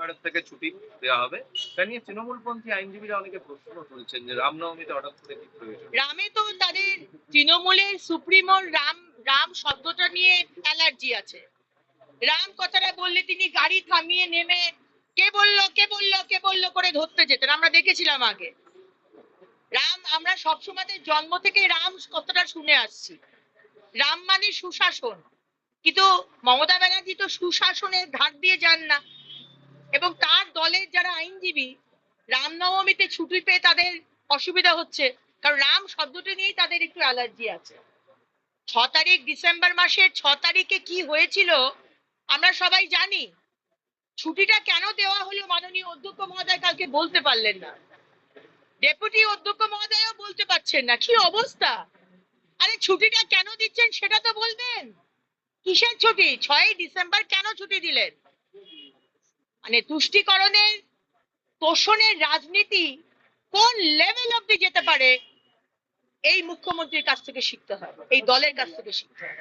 পনেরো থেকে ছুটি দেওয়া হবে। তা নিয়ে তৃণমূলপন্থী আইনজীবীরা অনেকে প্রশ্ন তুলছেন যে রামনবমীতে হঠাৎ করে কি প্রয়োজন। রামে তো তাদের তৃণমূলের সুপ্রিমোর রাম শব্দটা নিয়ে অ্যালার্জি আছে। রাম কথাটা বললে তিনি গাড়ি থামিয়ে নেমে কে বললো করে ধরতে যেতেন, আমরা দেখেছিলাম আগে। রাম, আমরা সবসময় জন্ম থেকে রাম কথাটা শুনে আসছি। রাম মানে সুশাসন, কিন্তু মমতা ব্যানার্জি তো সুশাসনের ধার দিয়ে যান না। এবং তার দলের যারা আইনজীবী, রামনবমীতে ছুটি পেয়ে তাদের অসুবিধা হচ্ছে, কারণ রাম শব্দটি নিয়েই তাদের একটু অ্যালার্জি আছে। 6 তারিখ, ডিসেম্বর মাসের 6 তারিখে কি হয়েছিল আমরা সবাই জানি। ছুটিটা কেন দেওয়া হলো মাননীয় অধ্যক্ষ মহোদয় কালকে বলতে পারলেন না, ডেপুটি অধ্যক্ষ মহোদয়ও বলতে পারছেন না। কি অবস্থা! আরে ছুটিটা কেন দিচ্ছেন সেটা তো বলবেন। কিসের ছুটি? 6 ডিসেম্বর কেন ছুটি দিলেন? মানে তুষ্টিকরণের তোষণের রাজনীতি কোন লেভেল অব্দি যেতে পারে এই মুখ্যমন্ত্রীর কাছ থেকে শিখতে হয়, এই দলের কাছ থেকে শিখতে হয়।